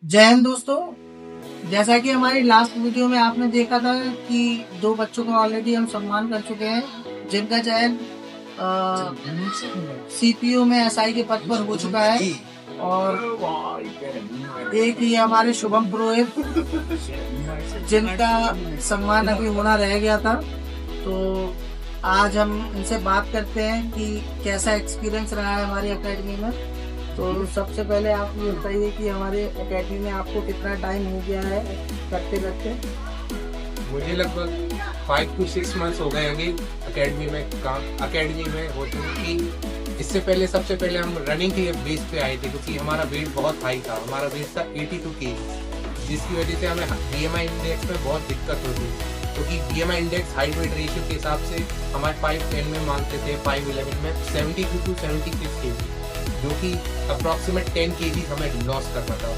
जय हिंद दोस्तों। जैसा कि हमारी लास्ट वीडियो में आपने देखा था कि दो बच्चों का ऑलरेडी हम सम्मान कर चुके हैं जिनका चयन सीपीयू में एसआई के पद पर हो चुका है। और एक ये हमारे शुभम पुरोहित जिनका सम्मान अभी होना रह गया था। तो आज हम इनसे बात करते हैं कि कैसा एक्सपीरियंस रहा है हमारी एकेडमी में। तो सबसे पहले आप ये बताइए कि हमारे एकेडमी में आपको कितना टाइम हो गया है करते करते? मुझे लगभग 5 to 6 मंथ्स हो गए होंगे अकेडमी में होते हुए कि इससे पहले सबसे पहले हम रनिंग के बेस पे आए थे, क्योंकि हमारा वेट बहुत हाई था। हमारा वेट था 82 kg, जिसकी वजह से हमें BMI इंडेक्स में बहुत दिक्कत होती, क्योंकि BMI index height weight ratio के हिसाब से हमारे 5'10" में मानते थे, 5'11" में 72 to 76 kg, जो कि अप्रॉक्सीमेट 10 kg हमें लॉस करना था।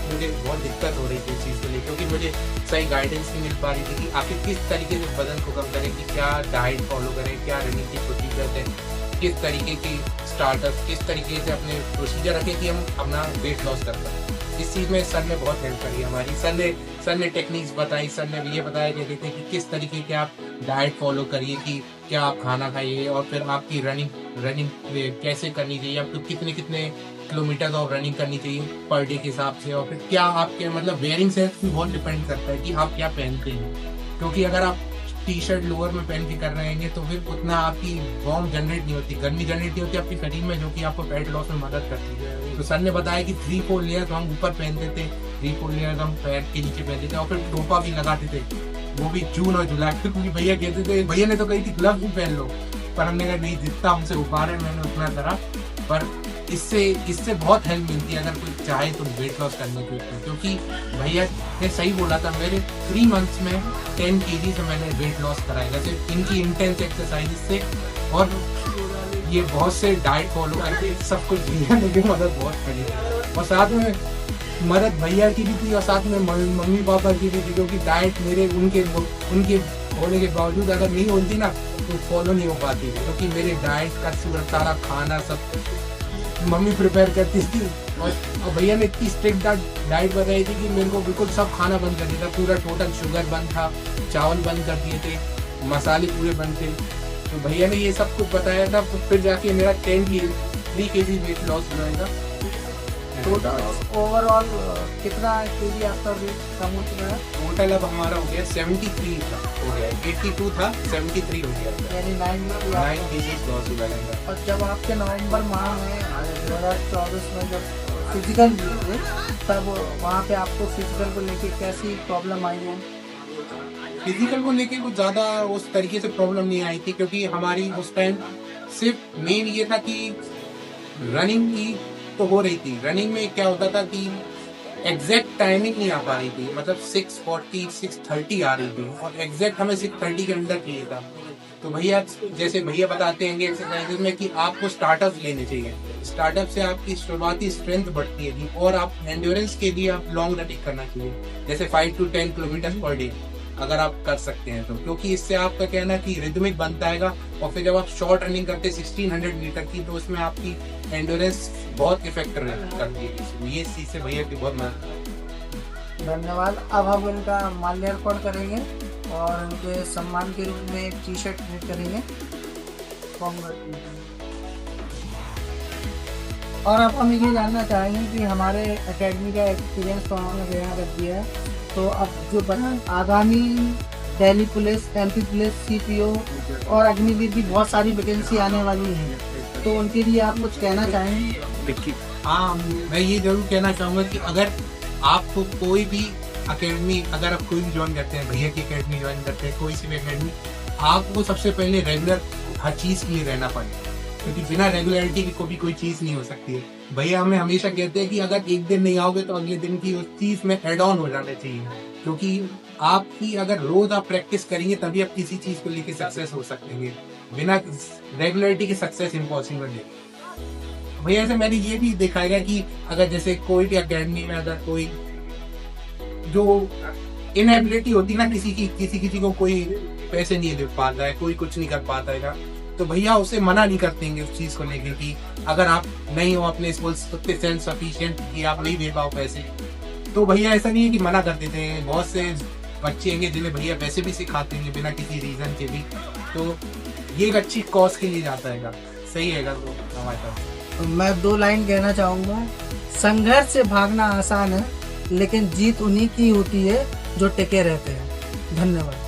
मुझे बहुत दिक्कत हो रही थी इस चीज़ को लेकर, क्योंकि मुझे सही गाइडेंस नहीं मिल पा रही थी कि आखिर किस तरीके से वजन को कम करें, कि क्या डाइट फॉलो करें, क्या रनिंग की प्रोसीजर है, किस तरीके की स्टार्टअप, किस तरीके से अपने प्रोसीजर रखें कि हम अपना वेट लॉस कर पाएँ। इस चीज़ में सर ने बहुत हेल्प करी हमारी। सर ने टेक्निक्स बताई, सर ने ये बताया कहते थे कि किस तरीके के आप डाइट फॉलो करिए, कि क्या आप खाना खाइए, और फिर आपकी रनिंग कैसे करनी चाहिए, आपको कितने किलोमीटर ऑफ रनिंग करनी चाहिए पर डे के हिसाब से, और फिर क्या आपके मतलब वेयरिंग सेंस भी बहुत डिपेंड करता है कि आप क्या पहनते हैं। क्योंकि अगर आप टी शर्ट लोअर में पहन के कर रहे हैं तो फिर उतना आपकी वार्म जनरेट नहीं होती, गर्मी जनरेट नहीं होती आपकी शरीर में, जो कि आपको फैट लॉस में मदद करती है। तो सर ने बताया कि 3-4 लेयर हम ऊपर पहनते थे, 3-4 लेयर हम पैर के नीचे पहनते थे, और फिर टोपा भी लगाते थे, वो भी जून और जुलाई। फिर क्योंकि भैया कहते थे, भैया ने तो कही थी ग्लव्स भी पहन लो, पर हमने कहा नहीं, जितना हमसे उपा रहे मैंने उतना करा। पर इससे बहुत हेल्प मिलती है अगर कोई चाहे तो वेट लॉस करने के लिए, क्योंकि भैया ने सही बोला था, मेरे 3 मंथ्स में 10 kg से मैंने वेट लॉस कराया, जैसे इनकी इंटेंस एक्सरसाइज से, और ये बहुत से डाइट फॉलो करके सब कुछ भैया ने भी मदद बहुत करी, और साथ में मदद भैया की भी थी और साथ में मम्मी पापा की भी थी, क्योंकि डाइट मेरे उनके होने के बावजूद अगर नहीं होती ना तो फॉलो नहीं हो पाती, क्योंकि मेरे डाइट का सारा खाना सब मम्मी प्रिपेयर करती थी, और भैया ने इतनी स्ट्रिक्ट डाइट बताई थी कि मेरे को बिल्कुल सब खाना बंद कर दिया था, पूरा टोटल शुगर बंद था, चावल बंद कर दिए थे, मसाले पूरे बंद थे। तो भैया ने ये सब कुछ बताया था, तो फिर जाके मेरा 3 kg वेट लॉस हुआ था। टोटल ओवरऑल कितना केजी आपका वेट कम हो चुका है? टोटल अब हमारा हो गया 73 था, हो गया 82 था, 73 हो गया, यानी 9 kg लॉस हुआ है। और जब आपके नवंबर माह में 2024 में जब फिजिकल थे, तब वहाँ पे आपको फिजिकल को लेके कैसी प्रॉब्लम आई है? फिजिकल को लेके कुछ ज़्यादा उस तरीके से प्रॉब्लम नहीं आई थी, क्योंकि हमारी उस टाइम सिर्फ मेन ये था कि रनिंग की तो हो रही थी। रनिंग में क्या होता था कि एग्जैक्ट टाइमिंग नहीं आ पा रही थी, मतलब 6:40 6:30 आ रही थी, और एग्जैक्ट हमें 6:30 के अंदर चाहिए था। तो भैया जैसे भैया बताते हैं एक्सरसाइजेज में कि आपको स्टार्टअप लेने चाहिए, स्टार्टअप से आपकी शुरुआती स्ट्रेंथ बढ़ती है, और आप एंड्योरेंस के लिए आप लॉन्ग रनिंग करना चाहिए, जैसे 5 to 10 किलोमीटर पर डे अगर आप कर सकते हैं तो, क्योंकि इससे आपका कहना कि रिदमिक बनता है। और फिर जब आप शॉर्ट रनिंग करते हैं 1600 मीटर की, तो उसमें आपकी एंड्योरेंस बहुत इफेक्ट करती है। ये चीज़ से भैया की बहुत मदद। धन्यवाद। अब हम इनका माल्यार्पण करेंगे और उनके सम्मान के रूप में एक टी शर्ट भेंट करेंगे। और अब हम ये जानना चाहेंगे कि हमारे एकेडमी का एक्सपीरियंस तो आपने बयान कर दिया है, तो अब जो आगामी Delhi police, MP police, CPO और अग्निवीर की बहुत सारी वैकेंसी आने वाली है, तो उनके लिए आप कुछ कहना चाहेंगे? हाँ, मैं ये जरूर कहना चाहूँगा कि अगर आपको कोई भी अकेडमी, अगर आप कोई भी ज्वाइन करते हैं, भैया की अकेडमी ज्वाइन करते हैं, कोई सी भी अकेडमी, आपको सबसे पहले रेगुलर हर चीज़ के लिए रहना पड़ेगा, क्योंकि बिना रेगुलरिटी की कोई चीज़ नहीं हो सकती है। भैया हमें हमेशा कहते हैं कि अगर एक दिन नहीं आओगे तो अगले दिन की उस चीज़ में एड ऑन हो जाना चाहिए, क्योंकि आपकी अगर रोज आप प्रैक्टिस करेंगे तभी आप किसी चीज़ को लेके सक्सेस हो सकते हैं। बिना रेगुलरिटी के सक्सेस इम्पॉसिबल है। भैया से मैंने ये भी देखा है कि अगर जैसे कोई भी अकेडमी में अगर कोई जो इनएबिलिटी होती है ना, किसी को कोई पैसे नहीं दे पाता है, कोई कुछ नहीं कर पाता है, तो भैया उसे मना नहीं करते हैं उस चीज़ को लेके कि अगर आप नहीं हो अपने सेल्फ सफिशिएंट कि आप नहीं दे पाओ पैसे, तो भैया ऐसा नहीं है कि मना कर देते हैं, बहुत से बच्चे हैं जिन्हें भैया वैसे भी सिखाते हैं बिना किसी रीजन के भी, तो ये एक अच्छी कॉज के लिए जाता है, सही है तो हमारे पास। तो मैं 2 लाइन कहना चाहूंगा, संघर्ष से भागना आसान है लेकिन जीत उन्हीं की होती है जो टिके रहते हैं। धन्यवाद।